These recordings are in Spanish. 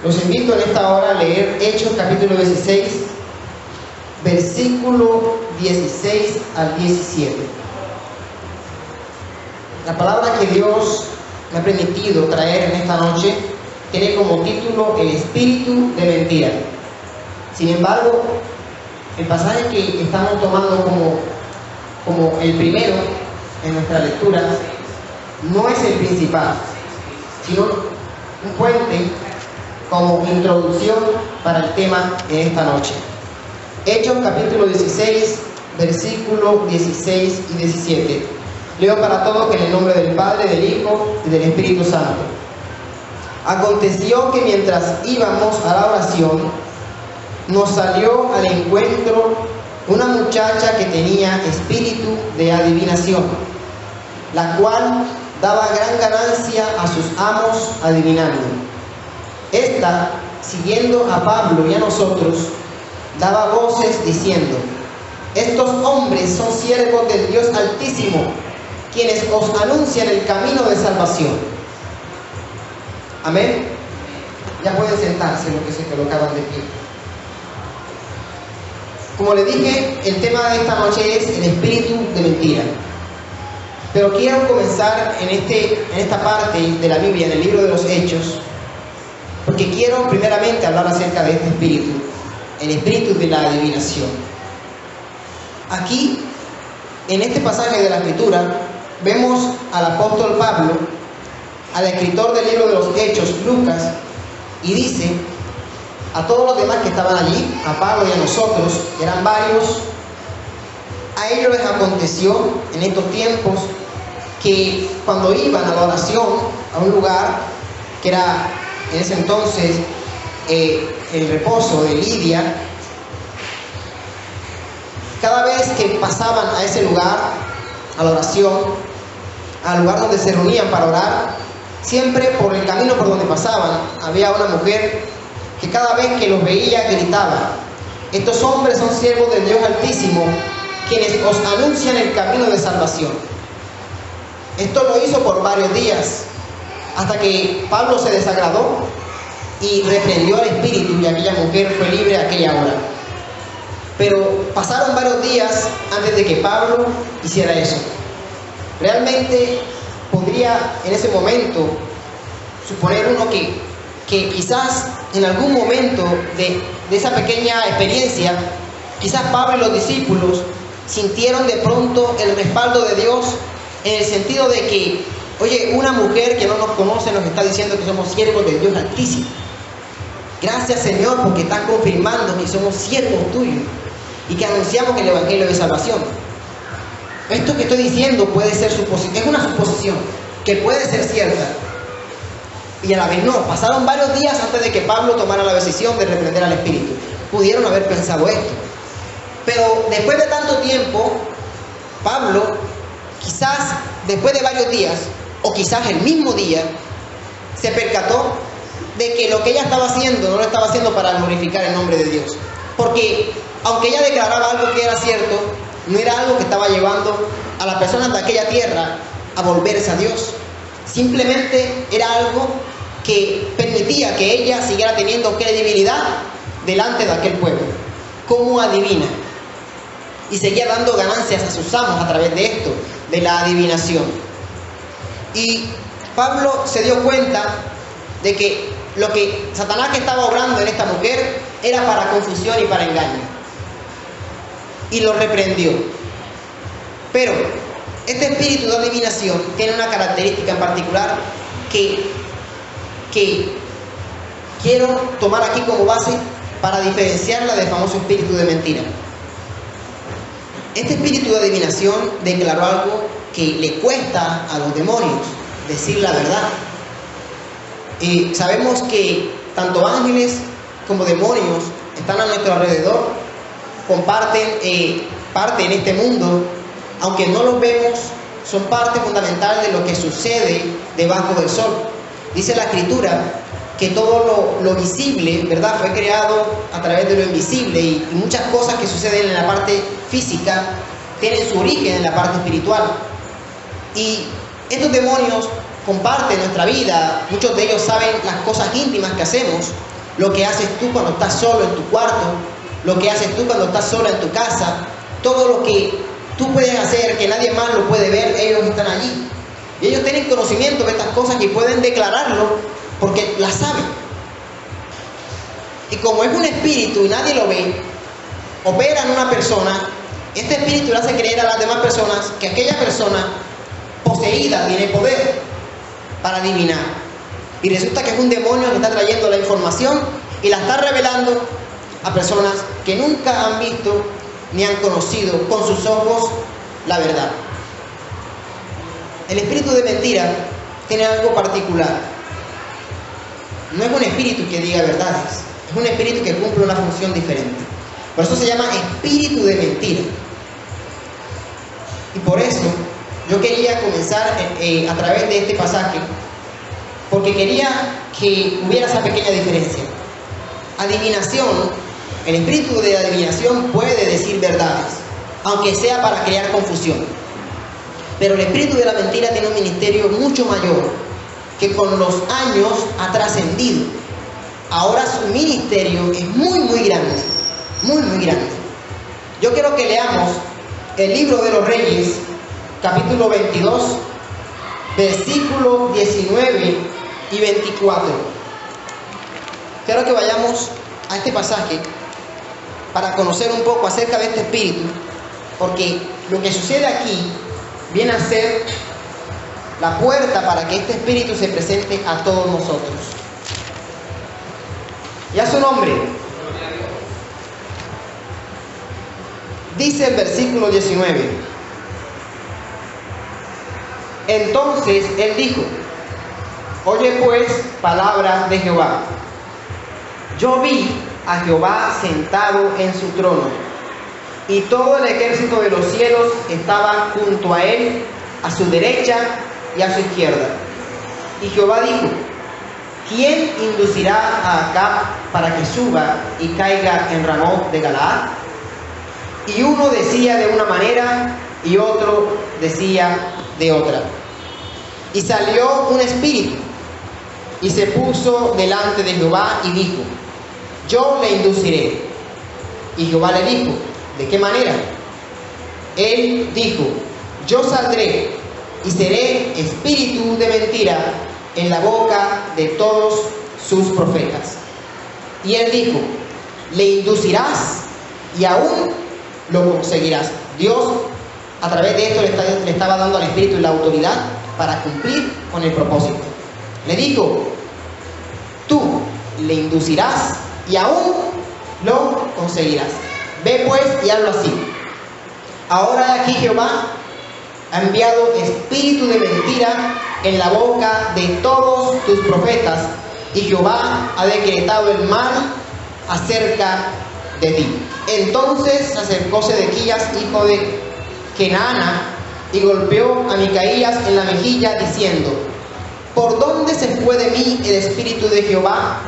Los invito en esta hora a leer Hechos capítulo 16, versículo 16 al 17. La palabra que Dios me ha permitido traer en esta noche tiene como título El espíritu de mentira. Sin embargo, el pasaje que estamos tomando como el primero en nuestra lectura no es el principal, sino un puente como introducción para el tema de esta noche. Hechos capítulo 16, versículos 16 y 17. Leo para todos en el nombre del Padre, del Hijo y del Espíritu Santo. Aconteció que mientras íbamos a la oración, nos salió al encuentro una muchacha que tenía espíritu de adivinación, la cual daba gran ganancia a sus amos adivinando. Esta, siguiendo a Pablo y a nosotros, daba voces diciendo: estos hombres son siervos del Dios Altísimo, quienes os anuncian el camino de salvación. Amén. Ya pueden sentarse los que se colocaban de pie. Como le dije, el tema de esta noche es el espíritu de mentira. Pero quiero comenzar en esta parte de la Biblia, en el libro de los Hechos, porque quiero primeramente hablar acerca de este espíritu, el espíritu de la adivinación. Aquí, en este pasaje de la Escritura, vemos al apóstol Pablo, al escritor del libro de los Hechos, Lucas, y dice a todos los demás que estaban allí, a Pablo y a nosotros, que eran varios, a ellos les aconteció en estos tiempos que cuando iban a la oración a un lugar que era en ese entonces el reposo de Lidia, cada vez que pasaban a ese lugar, a la oración, al lugar donde se reunían para orar, siempre por el camino por donde pasaban había una mujer que cada vez que los veía gritaba: estos hombres son siervos del Dios Altísimo, quienes os anuncian el camino de salvación. Esto lo hizo por varios días, hasta que Pablo se desagradó y reprendió al espíritu, y aquella mujer fue libre a aquella hora. Pero pasaron varios días antes de que Pablo hiciera eso. Realmente podría en ese momento suponer uno que quizás en algún momento de esa pequeña experiencia, quizás Pablo y los discípulos sintieron de pronto el respaldo de Dios, en el sentido de que, oye, una mujer que no nos conoce nos está diciendo que somos siervos del Dios Altísimo. Gracias, Señor, porque estás confirmando que somos siervos tuyos y que anunciamos el Evangelio de salvación. Esto que estoy diciendo puede ser es una suposición que puede ser cierta, y a la vez no. Pasaron varios días antes de que Pablo tomara la decisión de reprender al espíritu. Pudieron haber pensado esto, pero después de tanto tiempo, Pablo, quizás después de varios días, o quizás el mismo día, se percató de que lo que ella estaba haciendo no lo estaba haciendo para glorificar el nombre de Dios, porque aunque ella declaraba algo que era cierto, no era algo que estaba llevando a las personas de aquella tierra a volverse a Dios. Simplemente era algo que permitía que ella siguiera teniendo credibilidad delante de aquel pueblo, como adivina, y seguía dando ganancias a sus amos a través de esto, de la adivinación. Y Pablo se dio cuenta de que lo que Satanás que estaba obrando en esta mujer era para confusión y para engaño, y lo reprendió. Pero este espíritu de adivinación tiene una característica en particular que quiero tomar aquí como base para diferenciarla del famoso espíritu de mentira. Este espíritu de adivinación declaró algo que le cuesta a los demonios: decir la verdad. Sabemos que tanto ángeles como demonios están a nuestro alrededor, comparten parte en este mundo. Aunque no los vemos, son parte fundamental de lo que sucede debajo del sol. Dice la Escritura que todo lo visible, ¿verdad?, fue creado a través de lo invisible, y muchas cosas que suceden en la parte física tienen su origen en la parte espiritual. Y estos demonios comparte nuestra vida, muchos de ellos saben las cosas íntimas que hacemos, lo que haces tú cuando estás solo en tu cuarto, lo que haces tú cuando estás sola en tu casa, todo lo que tú puedes hacer que nadie más lo puede ver, ellos están allí. Y ellos tienen conocimiento de estas cosas y pueden declararlo porque las saben. Y como es un espíritu y nadie lo ve, opera en una persona, este espíritu le hace creer a las demás personas que aquella persona poseída tiene poder para adivinar. Y resulta que es un demonio que está trayendo la información y la está revelando a personas que nunca han visto ni han conocido con sus ojos la verdad. El espíritu de mentira tiene algo particular. No es un espíritu que diga verdades, es un espíritu que cumple una función diferente. Por eso se llama espíritu de mentira. Y por eso yo quería comenzar a través de este pasaje, porque quería que hubiera esa pequeña diferencia. Adivinación, el espíritu de adivinación puede decir verdades, aunque sea para crear confusión. Pero el espíritu de la mentira tiene un ministerio mucho mayor, que con los años ha trascendido. Ahora su ministerio es muy grande, muy grande. Yo quiero que leamos el libro de los Reyes, capítulo 22, versículos 19 y 24. Quiero que vayamos a este pasaje para conocer un poco acerca de este espíritu, porque lo que sucede aquí viene a ser la puerta para que este espíritu se presente a todos nosotros. Y a su nombre. Dice el versículo 19. Entonces él dijo: oye pues palabra de Jehová. Yo vi a Jehová sentado en su trono, y todo el ejército de los cielos estaba junto a él, a su derecha y a su izquierda. Y Jehová dijo: ¿quién inducirá a Acab para que suba y caiga en Ramot de Galaad? Y uno decía de una manera y otro decía de otra. Y salió un espíritu y se puso delante de Jehová y dijo: yo le induciré. Y Jehová le dijo: ¿de qué manera? Él dijo: yo saldré y seré espíritu de mentira en la boca de todos sus profetas. Y él dijo: le inducirás y aún lo conseguirás. Dios a través de esto le estaba dando al espíritu la autoridad para cumplir con el propósito. Le dijo: tú le inducirás y aún lo conseguirás. Ve pues y hazlo así. Ahora aquí Jehová ha enviado espíritu de mentira en la boca de todos tus profetas, y Jehová ha decretado el mal acerca de ti. Entonces se acercó Sedequías, hijo de Kenaana, y golpeó a Micaías en la mejilla, diciendo: ¿por dónde se fue de mí el espíritu de Jehová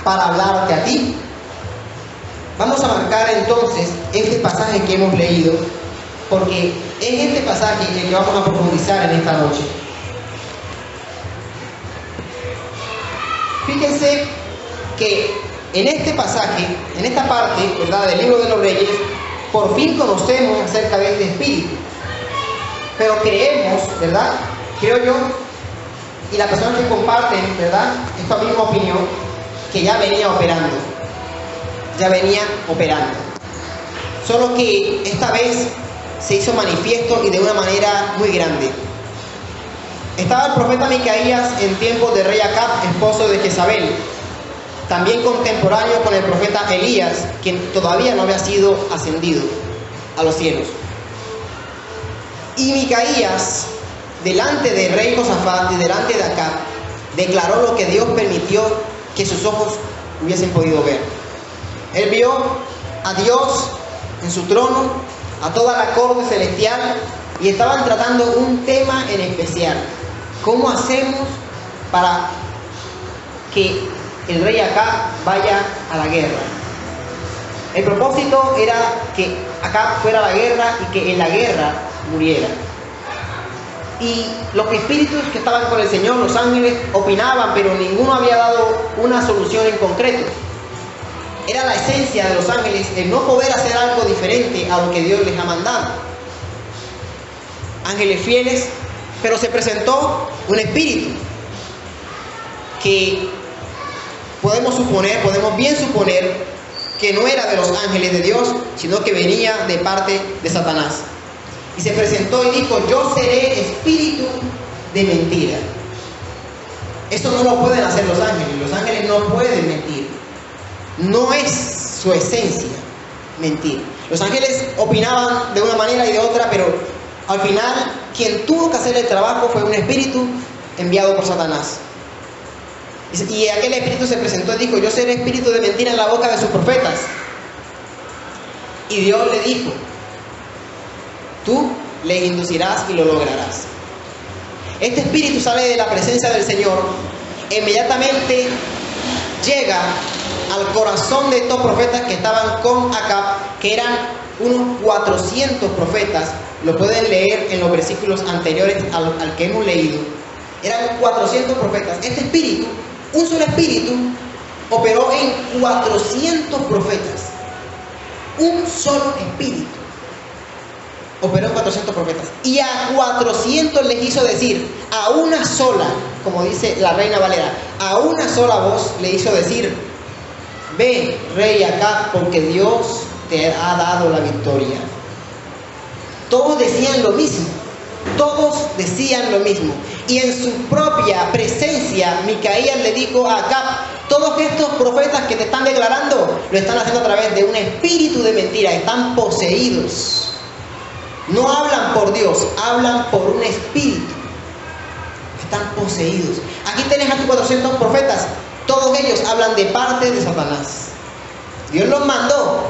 para hablarte a ti? Vamos a marcar entonces este pasaje que hemos leído, porque es este pasaje el que vamos a profundizar en esta noche. Fíjense que en este pasaje, en esta parte, ¿verdad?, del libro de los Reyes, por fin conocemos acerca de este espíritu. Pero creemos, ¿verdad?, creo yo, y las personas que comparten, ¿verdad?, esta misma opinión, que ya venía operando. Ya venía operando. Solo que esta vez se hizo manifiesto y de una manera muy grande. Estaba el profeta Micaías en tiempos de rey Acab, esposo de Jezabel, también contemporáneo con el profeta Elías, quien todavía no había sido ascendido a los cielos. Y Micaías, delante del rey Josafat y delante de Acab, declaró lo que Dios permitió que sus ojos hubiesen podido ver. Él vio a Dios en su trono, a toda la corte celestial, y estaban tratando un tema en especial: ¿cómo hacemos para que el rey Acab vaya a la guerra? El propósito era que Acab fuera a la guerra y que en la guerra muriera. Y los espíritus que estaban con el Señor, los ángeles, opinaban, pero ninguno había dado una solución en concreto. Era la esencia de los ángeles el no poder hacer algo diferente a lo que Dios les ha mandado. Ángeles fieles, pero se presentó un espíritu que podemos bien suponer que no era de los ángeles de Dios, sino que venía de parte de Satanás. Y se presentó y dijo: yo seré espíritu de mentira. Esto no lo pueden hacer los ángeles. Los ángeles no pueden mentir. No es su esencia mentir. Los ángeles opinaban de una manera y de otra, pero al final quien tuvo que hacer el trabajo fue un espíritu enviado por Satanás. Y aquel espíritu se presentó y dijo: yo seré espíritu de mentira en la boca de sus profetas. Y Dios le dijo: tú le inducirás y lo lograrás. Este espíritu sale de la presencia del Señor, inmediatamente llega al corazón de estos profetas que estaban con Acab, que eran unos 400 profetas. Lo pueden leer en los versículos anteriores al que hemos leído. Eran 400 profetas. Este espíritu, un solo espíritu, operó en 400 profetas. Un solo espíritu operó en 400 profetas. Y a 400 les hizo decir, a una sola, como dice la Reina Valera, a una sola voz le hizo decir: ve, rey Acab, porque Dios te ha dado la victoria. Todos decían lo mismo. Todos decían lo mismo. Y en su propia presencia, Micaías le dijo a Acab: todos estos profetas que te están declarando, lo están haciendo a través de un espíritu de mentira. Están poseídos. No hablan por Dios, hablan por un espíritu. Están poseídos. Aquí tenés a tus 400 profetas. Todos ellos hablan de parte de Satanás. Dios los mandó.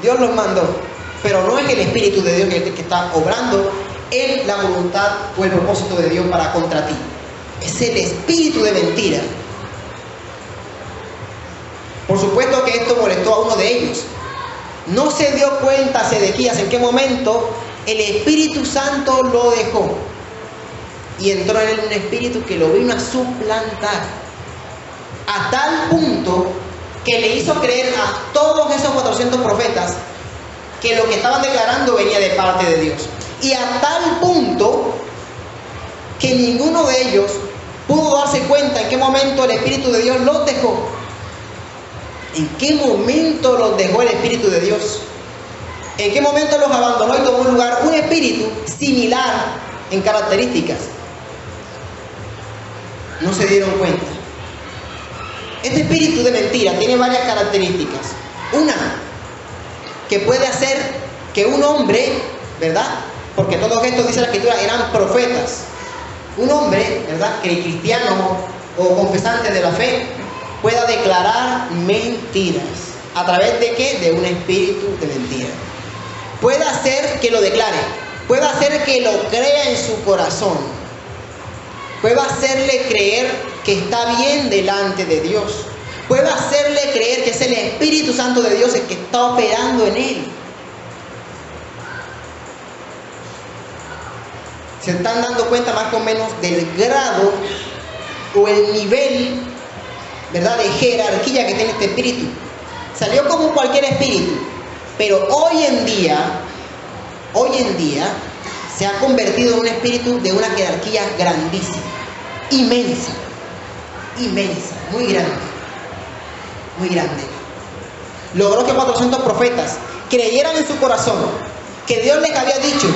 Dios los mandó. Pero no es el espíritu de Dios que está obrando en la voluntad o el propósito de Dios para contra ti. Es el espíritu de mentira. Por supuesto que esto molestó a uno de ellos. No se dio cuenta Sedequías en qué momento el Espíritu Santo lo dejó. Y entró en él un espíritu que lo vino a suplantar. A tal punto que le hizo creer a todos esos 400 profetas que lo que estaban declarando venía de parte de Dios. Y a tal punto que ninguno de ellos pudo darse cuenta en qué momento el Espíritu de Dios los dejó. ¿En qué momento los dejó el Espíritu de Dios? ¿En qué momento los abandonó y tomó un lugar un espíritu similar en características? No se dieron cuenta. Este espíritu de mentira tiene varias características. Una, que puede hacer que un hombre, ¿verdad? Porque todo esto, dice la Escritura, eran profetas. Un hombre, ¿verdad?, que cristiano o confesante de la fe, pueda declarar mentiras. ¿A través de qué? De un espíritu de mentira. Puede hacer que lo declare. Puede hacer que lo crea en su corazón. Puede hacerle creer que está bien delante de Dios. Puede hacerle creer que es el Espíritu Santo de Dios el que está operando en él. Se están dando cuenta más o menos del grado o el nivel, ¿verdad?, de jerarquía que tiene este espíritu. Salió como cualquier espíritu, pero hoy en día se ha convertido en un espíritu de una jerarquía grandísima, inmensa, muy grande. Logró que 400 profetas creyeran en su corazón que Dios les había dicho: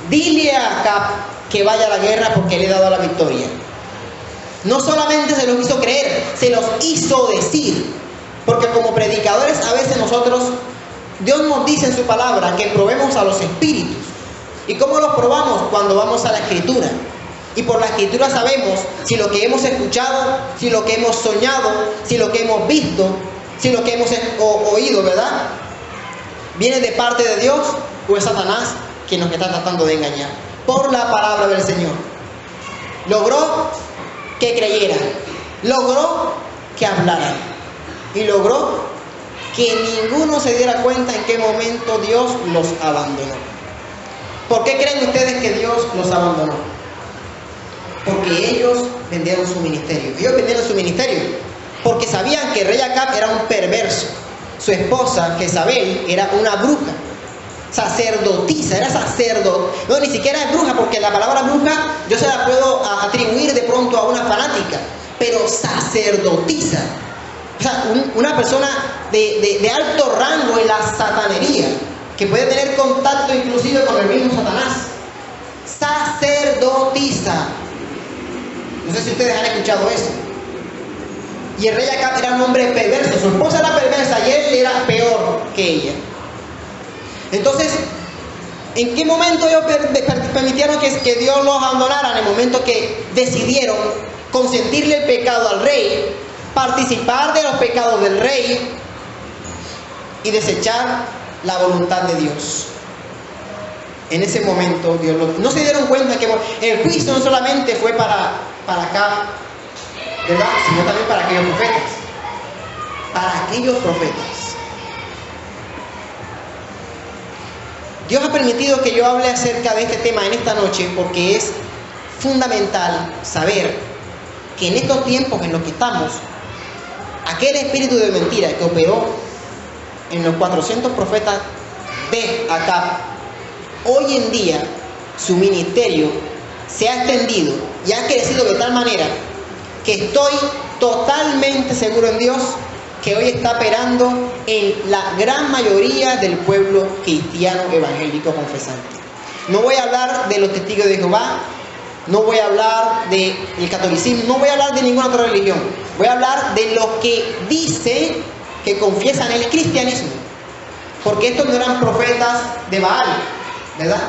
dile a Acab que vaya a la guerra porque le he dado la victoria. No solamente se los hizo creer, se los hizo decir. Porque como predicadores a veces nosotros, Dios nos dice en su palabra que probemos a los espíritus. ¿Y cómo los probamos? Cuando vamos a la Escritura. Y por la Escritura sabemos si lo que hemos escuchado, si lo que hemos soñado, si lo que hemos visto, si lo que hemos oído, ¿verdad?, viene de parte de Dios o es Satanás quien nos está tratando de engañar. Por la palabra del Señor. Logró que creyeran, logró que hablaran y logró que ninguno se diera cuenta en qué momento Dios los abandonó. ¿Por qué creen ustedes que Dios los abandonó? porque ellos vendieron su ministerio. Ellos vendieron su ministerio porque sabían que el rey Acab era un perverso. Su esposa, Jezabel, era una bruja, sacerdotisa, era sacerdote. No, ni siquiera es bruja, porque la palabra bruja yo se la puedo atribuir de pronto a una fanática, pero sacerdotisa. O sea, una persona de alto rango en la satanería, que puede tener contacto inclusive con el mismo Satanás. Sacerdotisa. No sé si ustedes han escuchado eso. Y el rey Acab era un hombre perverso. Su esposa era perversa y él era peor que ella. Entonces, ¿en qué momento ellos permitieron que Dios los abandonara? En el momento que decidieron consentirle el pecado al rey, participar de los pecados del rey y desechar la voluntad de Dios. En ese momento no se dieron cuenta que el juicio no solamente fue para Acab, ¿verdad?, sino también para aquellos profetas. Para aquellos profetas. Dios ha permitido que yo hable acerca de este tema en esta noche porque es fundamental saber que en estos tiempos en los que estamos, aquel espíritu de mentira que operó en los 400 profetas de Acab, hoy en día su ministerio se ha extendido y ha crecido de tal manera que estoy totalmente seguro en Dios que hoy está operando en la gran mayoría del pueblo cristiano evangélico confesante. No voy a hablar de los testigos de Jehová, no voy a hablar del catolicismo, no voy a hablar de ninguna otra religión. Voy a hablar de los que dicen que confiesan el cristianismo. Porque estos no eran profetas de Baal, ¿verdad?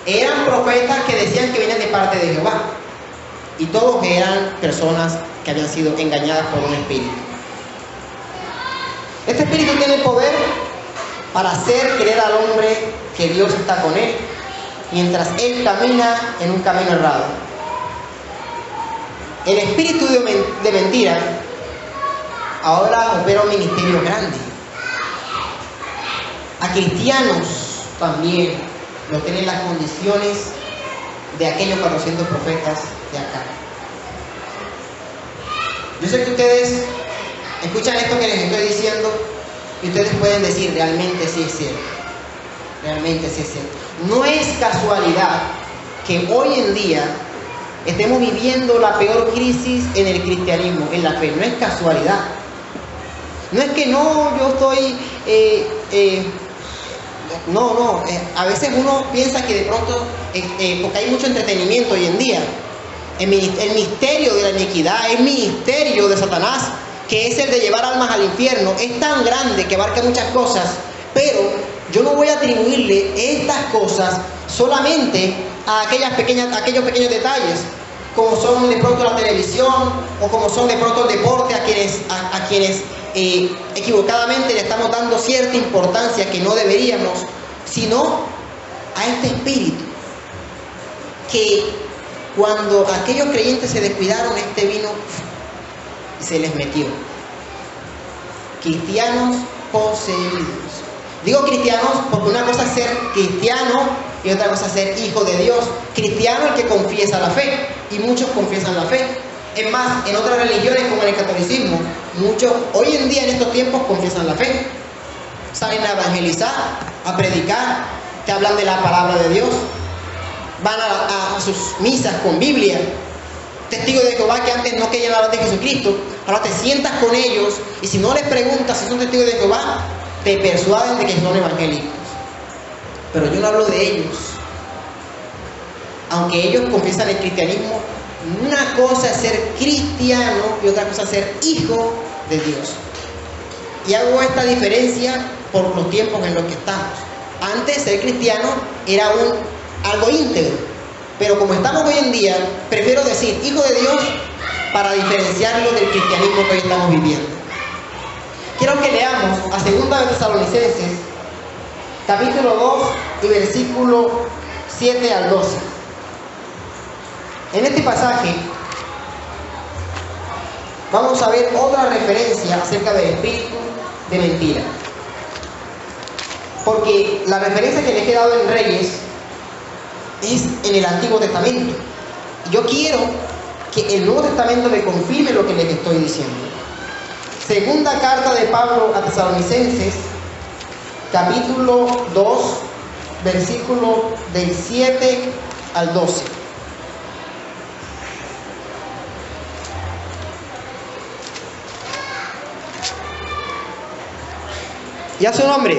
Eran profetas que decían que venían de parte de Jehová. Y todos eran personas que habían sido engañadas por un espíritu. Este espíritu tiene poder para hacer creer al hombre que Dios está con él, mientras él camina en un camino errado. El espíritu de mentira ahora opera un ministerio grande. A cristianos también no tienen las condiciones de aquellos 400 profetas de acá. Yo sé que ustedes escuchan esto que les estoy diciendo y ustedes pueden decir, realmente sí es cierto. Realmente sí es cierto. No es casualidad que hoy en día estemos viviendo la peor crisis en el cristianismo, en la fe. No es casualidad. No es que no, yo estoy... a veces uno piensa que de pronto, porque hay mucho entretenimiento hoy en día, el misterio de la iniquidad, el ministerio de Satanás, que es el de llevar almas al infierno, es tan grande que abarca muchas cosas, pero yo no voy a atribuirle estas cosas solamente a aquellos pequeños detalles, como son de pronto la televisión, o como son de pronto el deporte, a quienes equivocadamente le estamos dando cierta importancia que no deberíamos, sino a este espíritu que cuando aquellos creyentes se descuidaron, este vino y se les metió. Cristianos poseídos. Digo cristianos porque una cosa es ser cristiano y otra cosa es ser hijo de Dios. Cristiano el que confiesa la fe, y muchos confiesan la fe. Es más, en otras religiones como en el catolicismo, muchos hoy en día en estos tiempos confiesan la fe. Salen a evangelizar, a predicar, te hablan de la palabra de Dios, van a sus misas con Biblia. Testigos de Jehová que antes no querían hablar de Jesucristo, ahora te sientas con ellos y si no les preguntas si son testigos de Jehová, te persuaden de que son evangélicos. Pero yo no hablo de ellos. Aunque ellos confiesan el cristianismo, una cosa es ser cristiano y otra cosa es ser hijo de Dios. Y hago esta diferencia por los tiempos en los que estamos. Antes ser cristiano era algo íntegro, pero como estamos hoy en día, prefiero decir hijo de Dios para diferenciarlo del cristianismo que hoy estamos viviendo. Quiero que leamos a 2 de Tesalonicenses, capítulo 2 y versículo 7 al 12. En este pasaje vamos a ver otra referencia acerca del espíritu de mentira. Porque la referencia que les he dado en Reyes es en el Antiguo Testamento. Y yo quiero que el Nuevo Testamento me confirme lo que les estoy diciendo. Segunda carta de Pablo a Tesalonicenses, capítulo 2, versículo del 7 al 12. ¿Ya su nombre?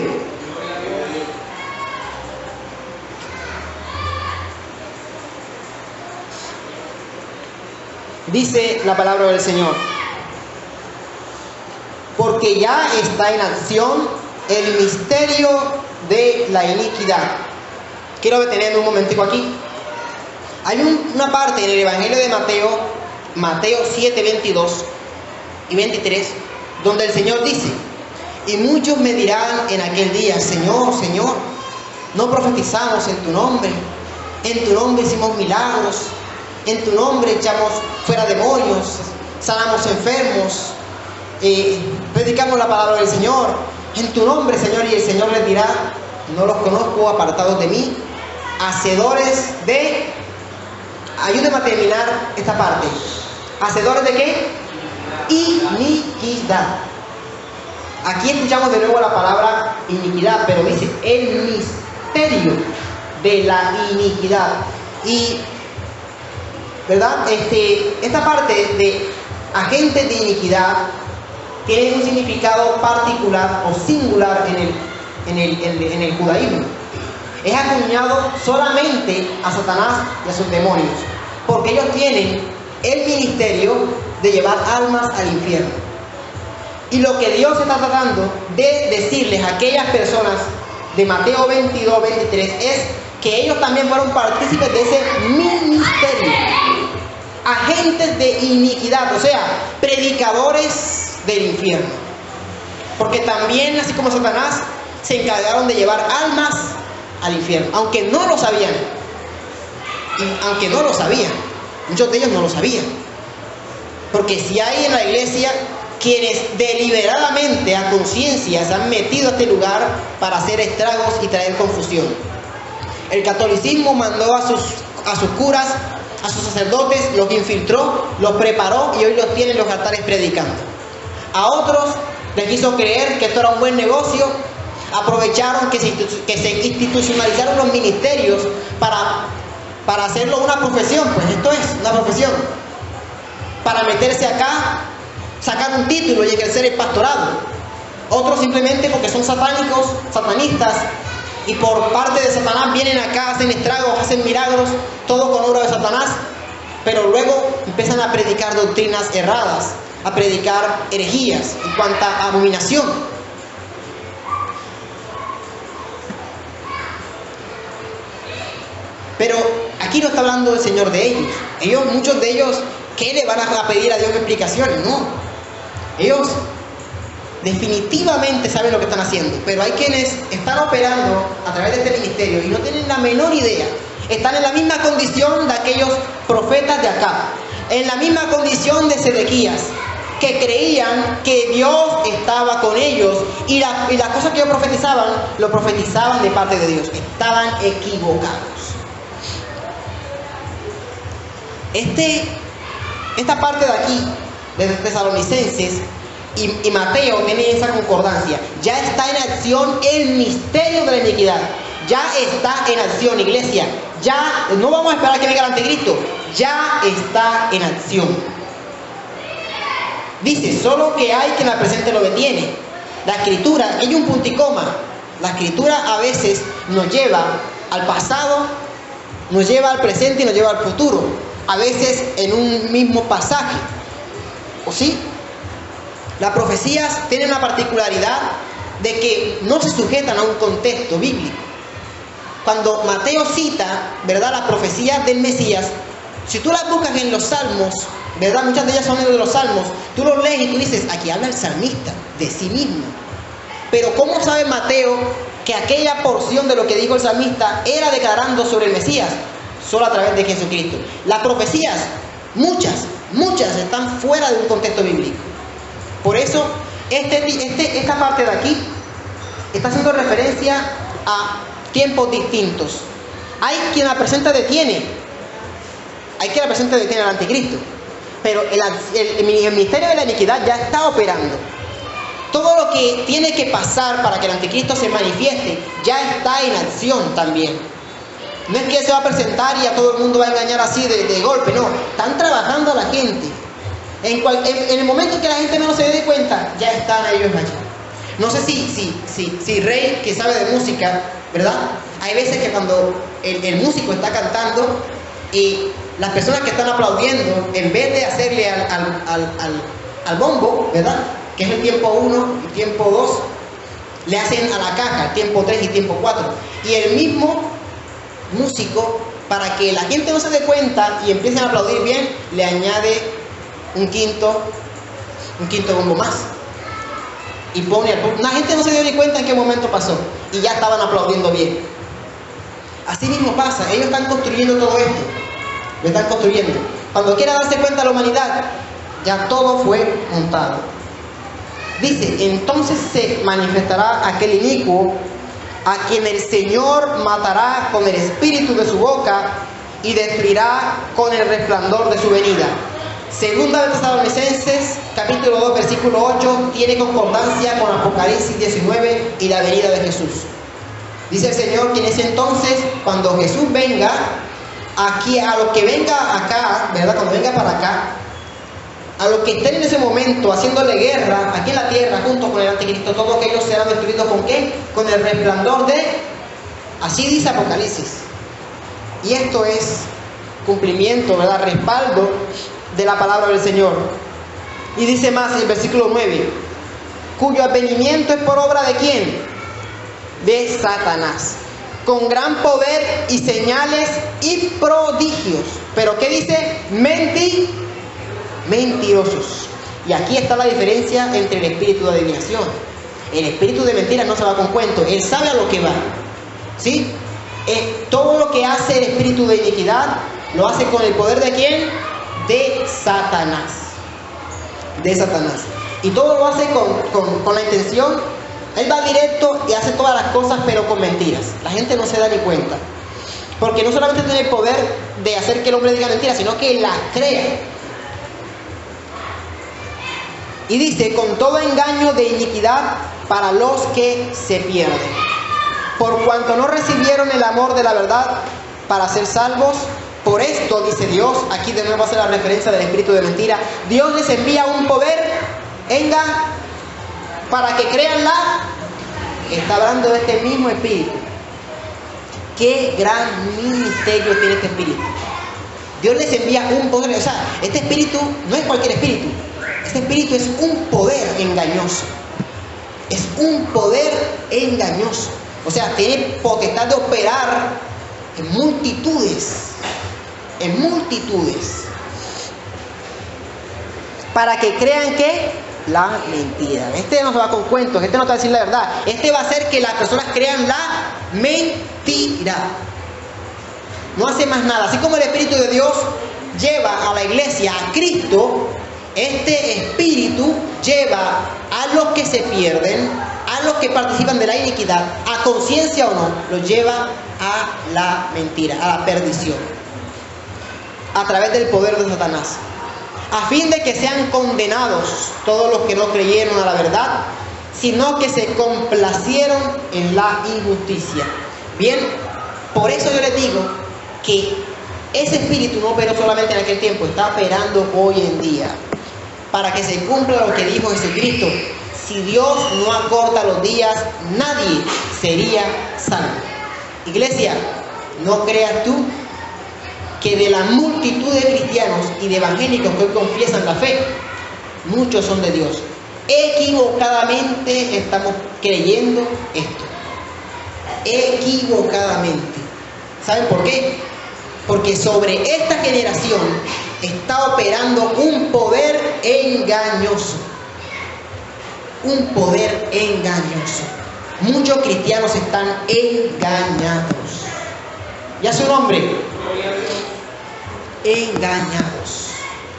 Dice la palabra del Señor: porque ya está en acción el misterio de la iniquidad. Quiero detenerme un momentico aquí. Hay una parte en el Evangelio de Mateo 7, 22 y 23, donde el Señor dice: y muchos me dirán en aquel día, Señor, Señor, no profetizamos en tu nombre hicimos milagros, en tu nombre echamos fuera demonios, sanamos enfermos, predicamos la palabra del Señor, en tu nombre, Señor. Y el Señor les dirá: no los conozco, apartados de mí, hacedores de... Ayúdenme a terminar esta parte. ¿Hacedores de qué? Iniquidad. Aquí escuchamos de nuevo la palabra iniquidad, pero dice el misterio de la iniquidad. Y, ¿verdad? Esta parte de agentes de iniquidad tiene un significado particular o singular en el judaísmo. Es acuñado solamente a Satanás y a sus demonios, porque ellos tienen el ministerio de llevar almas al infierno. Y lo que Dios está tratando de decirles a aquellas personas de Mateo 22, 23 es que ellos también fueron partícipes de ese ministerio. Agentes de iniquidad, o sea, predicadores del infierno. Porque también, así como Satanás, se encargaron de llevar almas al infierno, aunque no lo sabían. Muchos de ellos no lo sabían. Porque si hay en la iglesia quienes deliberadamente, a conciencia, se han metido a este lugar para hacer estragos y traer confusión. El catolicismo mandó a sus curas, a sus sacerdotes, los infiltró, los preparó y hoy los tiene en los altares predicando. A otros les quiso creer que esto era un buen negocio, aprovecharon que se institucionalizaron los ministerios para hacerlo una profesión. Pues esto es una profesión, para meterse acá, sacar un título y ejercer el pastorado. Otros simplemente porque son satánicos, satanistas, y por parte de Satanás vienen acá, hacen estragos, hacen milagros, todo con obra de Satanás, pero luego empiezan a predicar doctrinas erradas, a predicar herejías y cuanta abominación. Pero aquí no está hablando el Señor de ellos. Muchos de ellos, ¿qué le van a pedir a Dios explicaciones? No. Ellos definitivamente saben lo que están haciendo, pero hay quienes están operando a través de este ministerio y no tienen la menor idea. Están en la misma condición de aquellos profetas de acá, en la misma condición de Sedequías, que creían que Dios estaba con ellos y las cosas que ellos profetizaban, lo profetizaban de parte de Dios. Estaban equivocados. Esta parte de aquí, de Tesalonicenses y Mateo, tiene esa concordancia. Ya está en acción el misterio de la iniquidad. Ya está en acción, iglesia. Ya no vamos a esperar que venga el anticristo. Ya está en acción. Dice, solo que hay quien la presente lo detiene. La escritura, hay un punto y coma. La escritura a veces nos lleva al pasado, nos lleva al presente y nos lleva al futuro. A veces en un mismo pasaje. ¿O sí? Las profecías tienen la particularidad de que no se sujetan a un contexto bíblico. Cuando Mateo cita, ¿verdad?, las profecías del Mesías, si tú las buscas en los salmos, ¿verdad?, muchas de ellas son de los salmos, tú los lees y tú dices, aquí habla el salmista de sí mismo. Pero ¿cómo sabe Mateo que aquella porción de lo que dijo el salmista era declarando sobre el Mesías? Solo a través de Jesucristo. Las profecías, muchas están fuera de un contexto bíblico. Por eso, esta parte de aquí está haciendo referencia a tiempos distintos. Hay quien la presenta detiene. Hay quien la presenta detiene al anticristo. pero el ministerio de la iniquidad ya está operando. Todo lo que tiene que pasar para que el anticristo se manifieste ya está en acción también. No es que se va a presentar y a todo el mundo va a engañar así de golpe, no. Están trabajando a la gente. En el momento que la gente no se dé cuenta, ya están ellos allí. No sé si Rey, que sabe de música, ¿verdad? Hay veces que cuando el músico está cantando y las personas que están aplaudiendo, en vez de hacerle al bombo, ¿verdad?, que es el tiempo 1 y tiempo 2, le hacen a la caja, tiempo 3 y tiempo 4. Y el mismo músico, para que la gente no se dé cuenta y empiecen a aplaudir bien, le añade un quinto bombo más. Y pone, la gente no se dio ni cuenta en qué momento pasó y ya estaban aplaudiendo bien. Así mismo pasa, ellos están construyendo todo esto, lo están construyendo. Cuando quiera darse cuenta la humanidad, ya todo fue montado. Dice, entonces se manifestará aquel inicuo a quien el Señor matará con el espíritu de su boca y destruirá con el resplandor de su venida. Segunda de Tesalonicenses, capítulo 2, versículo 8, tiene concordancia con Apocalipsis 19 y la venida de Jesús. Dice el Señor que en ese entonces, cuando Jesús venga, aquí, a los que venga acá, ¿verdad?, cuando venga para acá, a los que estén en ese momento haciéndole guerra aquí en la tierra junto con el anticristo, todos aquellos serán destruidos ¿con qué? Con el resplandor de... Así dice Apocalipsis. Y esto es cumplimiento, ¿verdad?, respaldo de la palabra del Señor. Y dice más en el versículo 9, cuyo advenimiento es por obra de ¿quién? De Satanás, con gran poder y señales y prodigios. Pero ¿qué dice? Mentirosos. Y aquí está la diferencia entre el espíritu de adivinación. El espíritu de mentira no se va con cuentos, él sabe a lo que va, ¿sí? Todo lo que hace el espíritu de iniquidad lo hace con el poder de ¿quién? De Satanás. De Satanás. Y todo lo hace con la intención. Él va directo y hace todas las cosas, pero con mentiras. La gente no se da ni cuenta, porque no solamente tiene el poder de hacer que el hombre diga mentiras, sino que las crea. Y dice, con todo engaño de iniquidad para los que se pierden, por cuanto no recibieron el amor de la verdad para ser salvos. Por esto, dice Dios, aquí de nuevo hace la referencia del espíritu de mentira, Dios les envía un poder para que crean está hablando de este mismo espíritu. Qué gran ministerio tiene este espíritu. Dios les envía un poder, o sea, este espíritu no es cualquier espíritu. Este espíritu es un poder engañoso. Es un poder engañoso. O sea, tiene potestad de operar en multitudes. En multitudes. Para que crean que la mentira. Este no se va con cuentos. Este no te va a decir la verdad. Este va a hacer que las personas crean la mentira. No hace más nada. Así como el Espíritu de Dios lleva a la iglesia a Cristo, este espíritu lleva a los que se pierden, a los que participan de la iniquidad, a conciencia o no, los lleva a la mentira, a la perdición, a través del poder de Satanás, a fin de que sean condenados todos los que no creyeron a la verdad, sino que se complacieron en la injusticia. Bien, por eso yo les digo que ese espíritu no operó solamente en aquel tiempo, está operando hoy en día, para que se cumpla lo que dijo Jesucristo: si Dios no acorta los días, nadie sería salvo. Iglesia, no creas tú que de la multitud de cristianos y de evangélicos que hoy confiesan la fe, muchos son de Dios. Equivocadamente estamos creyendo esto. Equivocadamente. ¿Saben por qué? Porque sobre esta generación está operando un poder engañoso. Un poder engañoso. Muchos cristianos están engañados. ¿Ya su nombre? Engañados.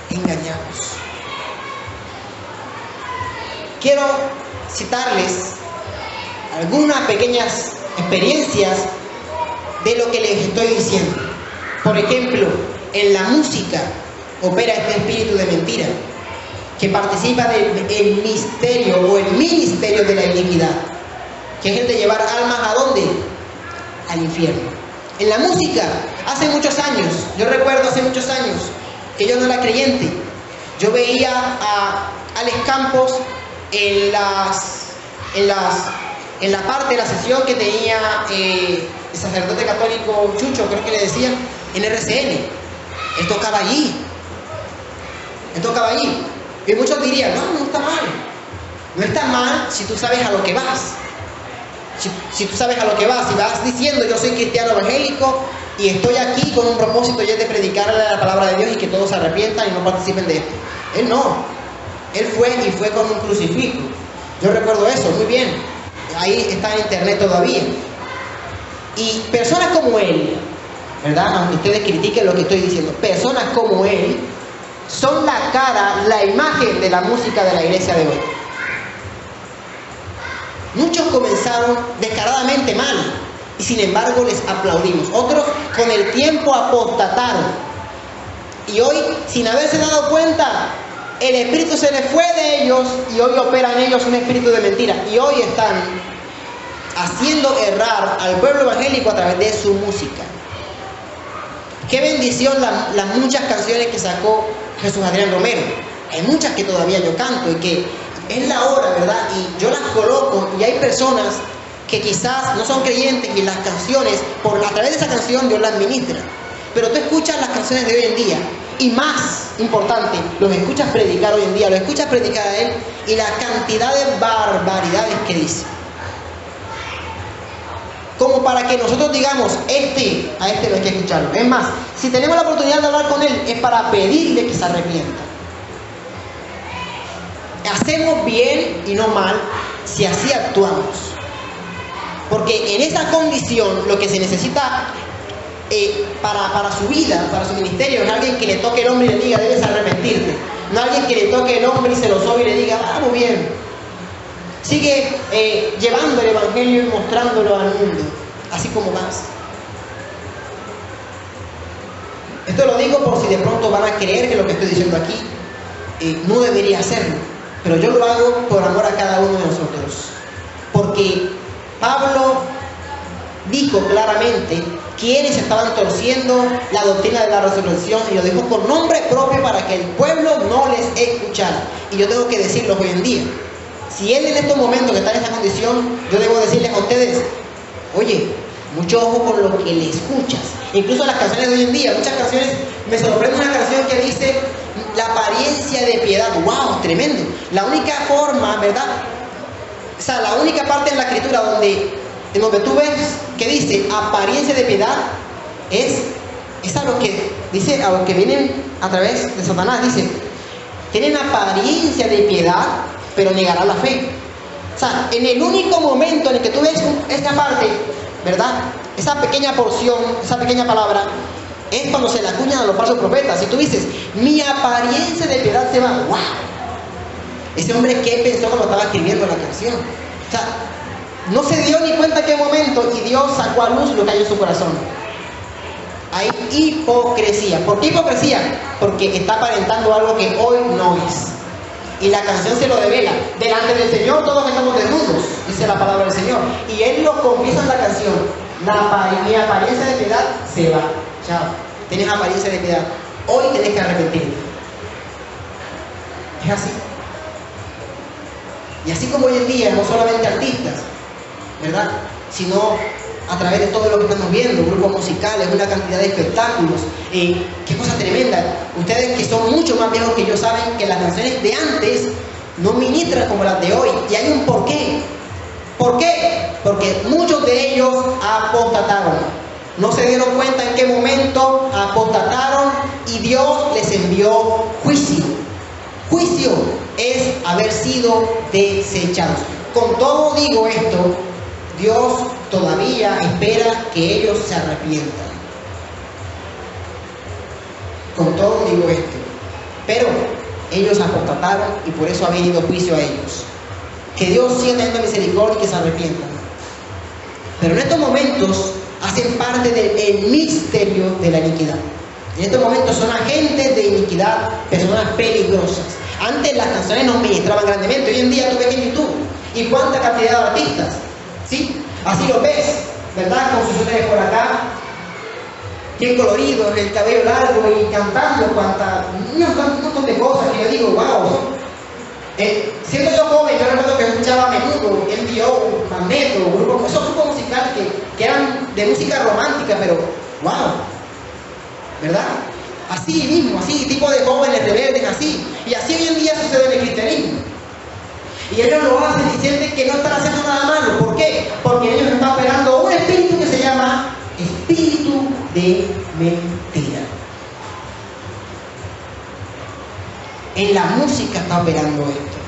Engañados. Quiero citarles algunas pequeñas experiencias de lo que les estoy diciendo. Por ejemplo, en la música, opera este espíritu de mentira, que participa del misterio o el ministerio de la iniquidad, que es el de llevar almas ¿a dónde? Al infierno. En la música, hace muchos años, yo recuerdo hace muchos años, que yo no era creyente. Yo veía a Alex Campos en la parte de la sesión que tenía el sacerdote católico Chucho, creo que le decían, en RCN. Él tocaba allí. Él tocaba allí. Y muchos dirían, no, no está mal. No está mal si tú sabes a lo que vas. Si tú sabes a lo que vas, si vas diciendo yo soy cristiano evangélico y estoy aquí con un propósito y es de predicarle la palabra de Dios y que todos se arrepientan y no participen de esto. Él no. Él fue con un crucifijo. Yo recuerdo eso, muy bien. Ahí está en internet todavía. Y personas como él, ¿verdad? Aunque ustedes critiquen lo que estoy diciendo, personas como él son la cara, la imagen de la música de la iglesia de hoy. Muchos comenzaron descaradamente mal y sin embargo les aplaudimos. Otros con el tiempo apostataron y hoy, sin haberse dado cuenta, el espíritu se les fue de ellos y hoy opera en ellos un espíritu de mentira y hoy están haciendo errar al pueblo evangélico a través de su música. Qué bendición las muchas canciones que sacó Jesús Adrián Romero. Hay muchas que todavía yo canto y que es la hora, ¿verdad? Y yo las coloco y hay personas que quizás no son creyentes y las canciones, a través de esa canción Dios las ministra. Pero tú escuchas las canciones de hoy en día y más importante, los escuchas predicar hoy en día, los escuchas predicar a él y la cantidad de barbaridades que dice. Como para que nosotros digamos, a este no hay que escucharlo. Es más, si tenemos la oportunidad de hablar con él, es para pedirle que se arrepienta. Hacemos bien y no mal si así actuamos. Porque en esa condición lo que se necesita para su vida, para su ministerio, es alguien que le toque el hombro y le diga, debes arrepentirte. No alguien que le toque el hombro y se lo sobe y le diga, vamos bien. Sigue llevando el evangelio y mostrándolo al mundo, así como vas. Esto lo digo por si de pronto van a creer que lo que estoy diciendo aquí no debería hacerlo. Pero yo lo hago por amor a cada uno de nosotros. Porque Pablo dijo claramente quiénes estaban torciendo la doctrina de la resurrección y lo dijo con nombre propio para que el pueblo no les escuchara. Y yo tengo que decirlo hoy en día. Si él en estos momentos que está en esa condición, yo debo decirles a ustedes, oye, mucho ojo con lo que le escuchas. Incluso las canciones de hoy en día, muchas canciones, me sorprende una canción que dice la apariencia de piedad. ¡Wow! Tremendo. La única forma, ¿verdad? O sea, la única parte en la escritura en donde tú ves que dice apariencia de piedad es a lo que dice, a lo que vienen a través de Satanás. Dice, tienen apariencia de piedad, pero negará la fe. O sea, en el único momento en el que tú ves esta parte, ¿verdad? Esa pequeña porción, esa pequeña palabra, es cuando se la acuñan a los falsos profetas. Si tú dices, mi apariencia de piedad se va, ¡wow! Ese hombre, ¿qué pensó cuando estaba escribiendo la canción? O sea, no se dio ni cuenta en qué momento y Dios sacó a luz lo que hay en su corazón. Hay hipocresía. ¿Por qué hipocresía? Porque está aparentando algo que hoy no es. Y la canción se lo devela. Delante del Señor todos estamos desnudos, dice la palabra del Señor. Y Él lo confiesa en la canción. Mi apariencia de piedad se va. Chao. Tienes apariencia de piedad. Hoy tienes que arrepentirte. Es así. Y así como hoy en día, no solamente artistas, ¿verdad? Sino a través de todo lo que estamos viendo, grupos musicales, una cantidad de espectáculos. Qué cosa tremenda. Ustedes que son mucho más viejos que yo saben que las canciones de antes no ministran como las de hoy. Y hay un porqué. ¿Por qué? Porque muchos de ellos apostataron. No se dieron cuenta en qué momento apostataron y Dios les envió juicio. Juicio es haber sido desechados. Con todo digo esto, Dios todavía espera que ellos se arrepientan. Con todo digo esto. Pero ellos apostataron y por eso ha venido juicio a ellos. Que Dios siga teniendo misericordia y que se arrepientan. Pero en estos momentos hacen parte del misterio de la iniquidad. En estos momentos son agentes de iniquidad, personas peligrosas. Antes las canciones nos ministraban grandemente, hoy en día tú ves en YouTube y cuánta cantidad de artistas, ¿sí? Así lo ves, ¿verdad? Con sus suéteres por acá, bien coloridos, el cabello largo y cantando un montón de cosas que yo digo, wow. Siendo yo joven, yo recuerdo que escuchaba a menudo, MBO, Magneto, esos grupos musicales que eran de música romántica, pero wow, ¿verdad? Así mismo, así, tipo de jóvenes rebeldes, así. Y así hoy en día sucede en el cristianismo. Y ellos lo hacen y sienten que no están haciendo nada malo. ¿Por qué? Porque ellos están operando un espíritu que se llama espíritu de mentira. En la música está operando esto.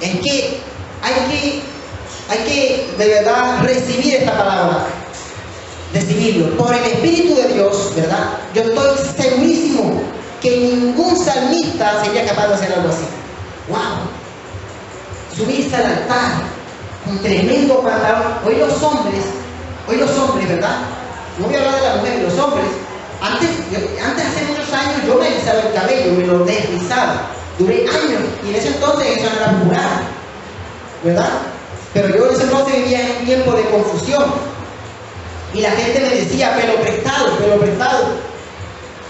Es que hay que de verdad recibir esta palabra. Recibirlo por el Espíritu de Dios, ¿verdad? Yo estoy segurísimo que ningún salmista sería capaz de hacer algo así. ¡Wow! Subirse al altar con tremendo pantalón. Hoy los hombres, ¿verdad? No voy a hablar de las mujeres, los hombres. Antes hace muchos años, yo me alisaba el cabello, me lo desrizaba. Duré años y en ese entonces eso no era popular, ¿verdad? Pero yo en ese entonces vivía en un tiempo de confusión. Y la gente me decía, pelo prestado, pelo prestado.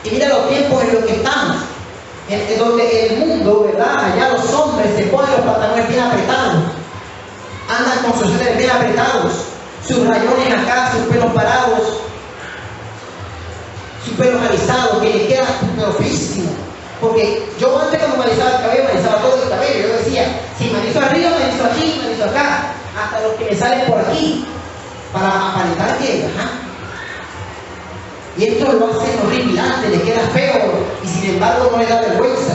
Y mira los tiempos en los que estamos, en donde el mundo, ¿verdad? Allá los hombres se ponen los pantalones bien apretados, andan con sus suéteres bien apretados, sus rayones acá, sus pelos parados, sus pelos alisados, que les queda pero feísimo. Porque yo antes cuando me alisaba el cabello, me alisaba todo el cabello. Yo decía, si me aliso arriba, me aliso aquí, me aliso acá, hasta los que me salen por aquí, para aparentar que, y esto lo hacen horripilante, les queda feo y sin embargo no les da vergüenza.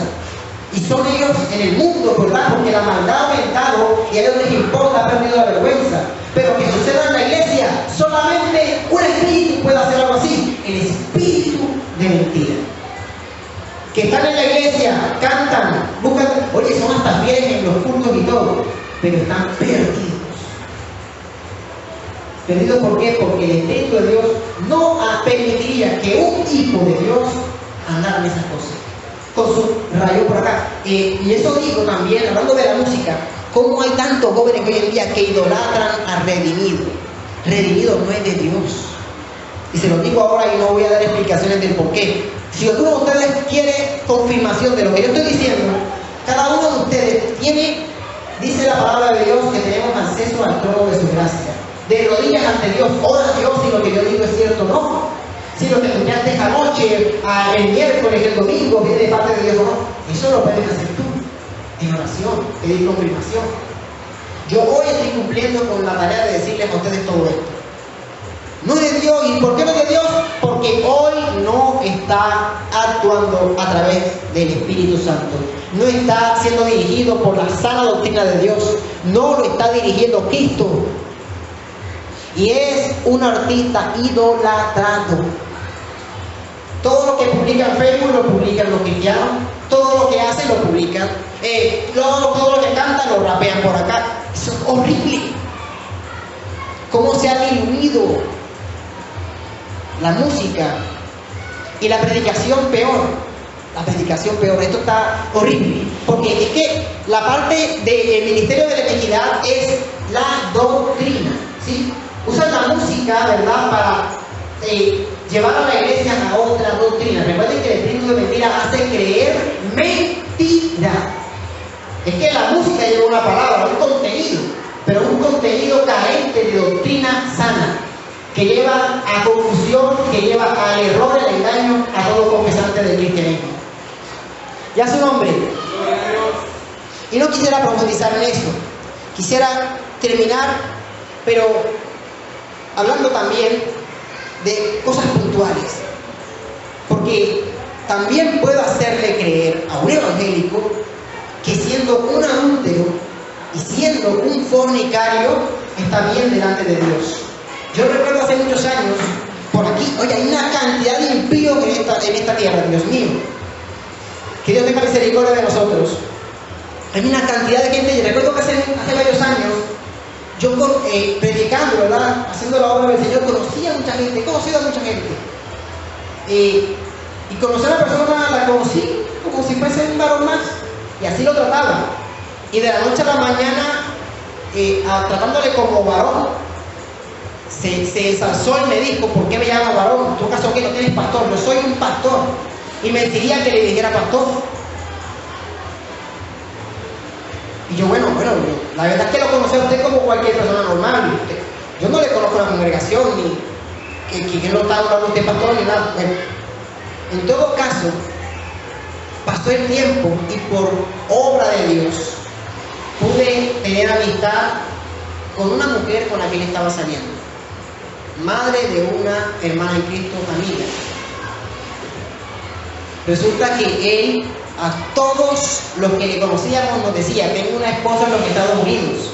Y son ellos en el mundo, ¿verdad? Porque la maldad ha aumentado y a ellos les importa, ha perdido la vergüenza. Pero que suceda en la iglesia, solamente un espíritu puede hacer algo así, el espíritu de mentira. Que están en la iglesia, cantan, buscan, oye, son hasta fieles en los cultos y todo, pero están perdidos. ¿Perdido por qué? Porque el Espíritu de Dios no permitiría que un hijo de Dios andara en esas cosas, con su rayo por acá. Y eso digo también, hablando de la música, cómo hay tantos jóvenes hoy en día que idolatran a Redimido. Redimido no es de Dios. Y se lo digo ahora y no voy a dar explicaciones del por qué. Si alguno de ustedes quiere confirmación de lo que yo estoy diciendo, cada uno de ustedes tiene, dice la palabra de Dios, que tenemos acceso al trono de su gracia. De rodillas ante Dios, ora a Dios si lo que yo digo es cierto o no. Si lo que escuchaste anoche, el miércoles, el domingo, viene de parte de Dios o no. Eso lo puedes hacer tú, en oración, pedir confirmación. Yo hoy estoy cumpliendo con la tarea de decirles a ustedes todo esto. No es de Dios. ¿Y por qué no es de Dios? Porque hoy no está actuando a través del Espíritu Santo. No está siendo dirigido por la sana doctrina de Dios. No lo está dirigiendo Cristo. Y es un artista idolatrado. Todo lo que publica en Facebook lo publican los cristianos. Todo lo que hacen lo publican. Todo lo que cantan lo rapean por acá. Eso es horrible. Cómo se ha diluido la música y la predicación peor. La predicación peor. Esto está horrible. Porque es que la parte del ministerio de la iniquidad es la doctrina, ¿sí? Usan la música, ¿verdad?, para llevar a la iglesia a otra doctrina. Recuerden que el espíritu de mentira hace creer mentira. Es que la música lleva una palabra, un contenido, pero un contenido carente de doctrina sana, que lleva a confusión, que lleva al error, al engaño a todo confesante del cristianismo. Ya su nombre. Y no quisiera profundizar en eso. Quisiera terminar, pero hablando también de cosas puntuales, porque también puedo hacerle creer a un evangélico que siendo un adúltero y siendo un fornicario está bien delante de Dios. Yo recuerdo hace muchos años, por aquí, oye, hay una cantidad de impíos en esta tierra, Dios mío, que Dios tenga misericordia de nosotros. Hay una cantidad de gente, y recuerdo que hace varios años, yo predicando, ¿verdad?, haciendo la obra del Señor, conocí a mucha gente, he conocido a mucha gente. Y conocí a la persona, la conocí como si fuese un varón más. Y así lo trataba. Y de la noche a la mañana, tratándole como varón, se ensalzó y me dijo: ¿por qué me llamas varón? ¿Tú acaso que no tienes pastor? Yo soy un pastor. Y me exigía que le dijera pastor. Y yo, bueno, la verdad es que lo conocí a usted como cualquier persona normal. Yo no le conozco a la congregación, ni que no está hablando usted pastor, ni nada. Bueno, en todo caso, pasó el tiempo y por obra de Dios pude tener amistad con una mujer con la que él estaba saliendo, madre de una hermana en Cristo, familia. Resulta que él a todos los que le conocíamos nos decía: tengo una esposa en los Estados Unidos.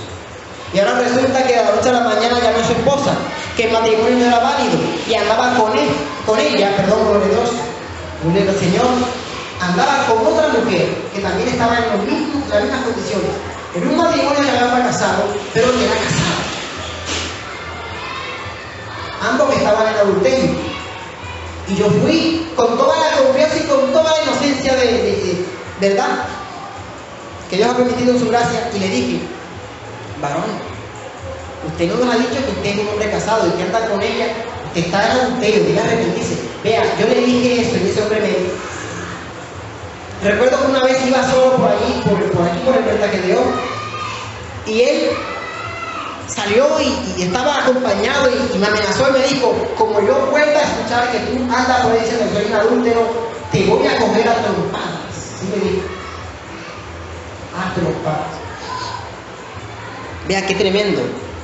Y ahora resulta que de la noche a la mañana ya no es su esposa, que el matrimonio no era válido, y andaba con ella, gloria a Dios, gloria al Señor, andaba con otra mujer que también estaba en las mismas condiciones. En un matrimonio que había fracasado, pero que era casado. Ambos estaban en adulterio. Y yo fui con toda la confianza y con toda la inocencia de verdad que Dios ha permitido en su gracia, y le dije: varón, usted no nos ha dicho que usted es un hombre casado y que anda con ella, usted está en adulterio, debe arrepentirse. Vea, yo le dije eso y ese hombre me dijo. Recuerdo que una vez iba solo por allí, por el Vertaquedeo, y él salió y estaba acompañado y me amenazó y me dijo: como yo vuelva a escuchar que tú andas por ahí diciendo que soy un adúltero, te voy a coger a trompadas. Así me dijo: a trompadas. Vea qué tremendo.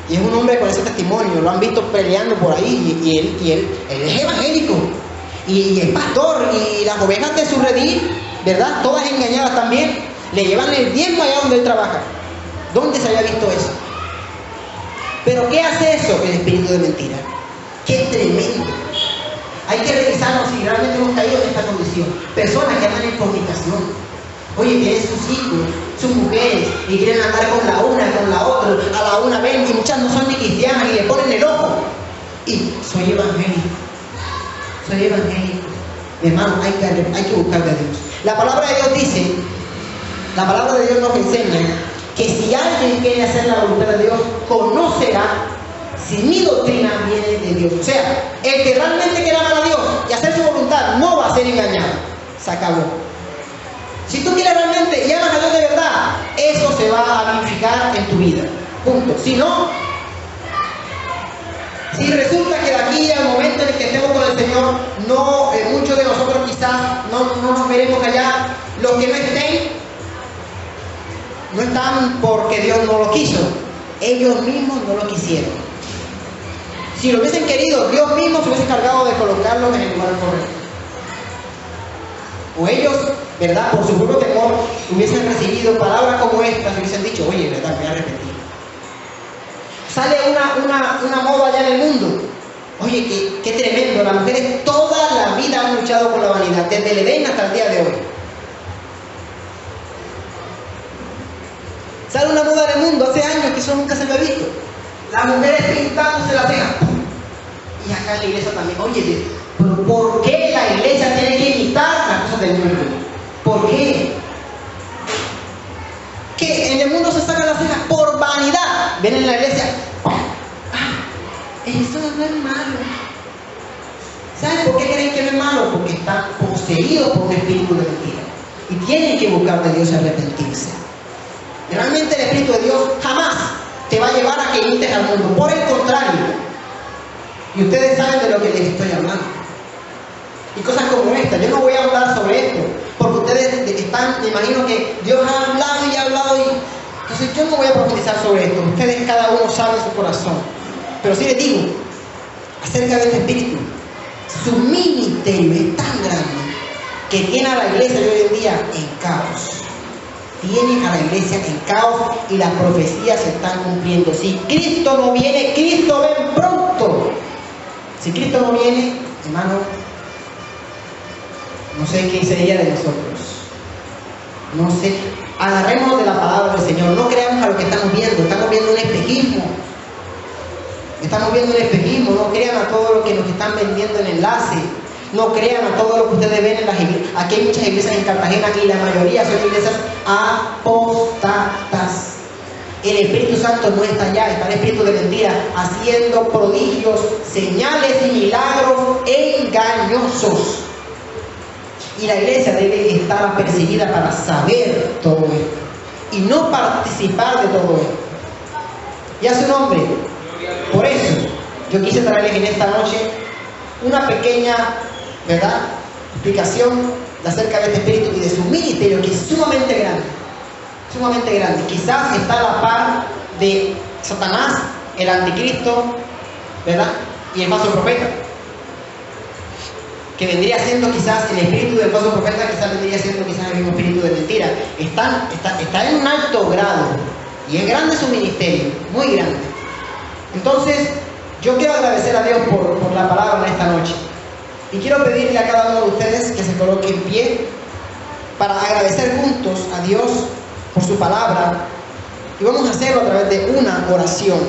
Y es un hombre con ese testimonio, lo han visto peleando por ahí, y él es evangélico y es pastor, y las ovejas de su redil, ¿verdad? Todas engañadas también, le llevan el diezmo allá donde él trabaja. ¿Dónde se había visto eso? ¿Pero qué hace eso? El espíritu de mentira. ¡Qué tremendo! Hay que revisarnos si realmente hemos caído en esta condición. Personas que andan en fornicación. Oye, tienen sus hijos, sus mujeres, y quieren andar con la una, con la otra. A la una ven, y muchas no son ni cristianas, y le ponen el ojo. Y soy evangélico. Soy evangélico. Mi hermano, hay que buscar de Dios. La palabra de Dios dice, la palabra de Dios nos enseña que si alguien quiere hacer la voluntad de Dios, conocerá si mi doctrina viene de Dios. O sea, el que realmente quiera amar a Dios y hacer su voluntad no va a ser engañado. Se acabó. Si tú quieres realmente y amas a Dios de verdad, eso se va a vivificar en tu vida. Punto. Si no, si resulta que de aquí al momento en el que estemos con el Señor, muchos de nosotros quizás no nos veremos allá. Los que no están porque Dios no lo quiso, ellos mismos no lo quisieron. Si lo hubiesen querido, Dios mismo se hubiese encargado de colocarlos en el lugar correcto. O ellos, ¿verdad?, por su propio temor, hubiesen recibido palabras como estas y hubiesen dicho: oye, ¿verdad?, me voy a arrepentir. Sale una moda allá en el mundo. Oye, qué tremendo. Las mujeres toda la vida han luchado con la vanidad, desde el Edén hasta el día de hoy. Sale una moda en el mundo hace años que eso nunca se había visto. Las mujeres pintándose las cejas. Y acá en la iglesia también. Oye, pero ¿por qué la iglesia tiene que imitar las cosas del mundo? ¿Por qué? Que en el mundo se sacan las cejas por vanidad. Ven en la iglesia. Eso no es malo. ¿Saben por qué creen que no es malo? Porque están poseídos por un espíritu de mentira. Y tienen que buscar de Dios y arrepentirse. Realmente el Espíritu de Dios jamás te va a llevar a que imites al mundo. Por el contrario. Y ustedes saben de lo que les estoy hablando. Y cosas como esta. Yo no voy a hablar sobre esto, porque ustedes están, me imagino que Dios ha hablado y ha hablado. Entonces yo no voy a profundizar sobre esto. Ustedes cada uno sabe su corazón. Pero sí les digo, acerca de este Espíritu, su ministerio es tan grande que tiene a la iglesia de hoy en día en caos. Tienen a la iglesia en caos y las profecías se están cumpliendo. Si Cristo no viene, Cristo ven pronto. Si Cristo no viene, hermano, no sé qué sería de nosotros. No sé. Agarrémonos de la palabra del Señor. No creamos a lo que estamos viendo. Estamos viendo un espejismo. Estamos viendo un espejismo. No crean a todo lo que nos están vendiendo en enlace. No crean a todo lo que ustedes ven en las iglesias. Aquí hay muchas iglesias en Cartagena y la mayoría son iglesias apóstatas. El Espíritu Santo no está allá, está el espíritu de mentira, haciendo prodigios, señales y milagros engañosos. Y la iglesia debe estar apercibida para saber todo esto y no participar de todo esto. Y a su nombre. Por eso yo quise traerles en esta noche una pequeña, ¿verdad?, explicación acerca de este espíritu y de su ministerio, que es sumamente grande. Sumamente grande. Quizás está a la par de Satanás, el anticristo, ¿verdad?, y el falso profeta, que vendría siendo quizás el espíritu del falso profeta, quizás vendría siendo quizás el mismo espíritu de mentira. Está en un alto grado y es grande su ministerio, muy grande. Entonces yo quiero agradecer a Dios por la palabra en esta noche y quiero pedirle a cada uno de ustedes que se coloque en pie para agradecer juntos a Dios por su palabra, y vamos a hacerlo a través de una oración.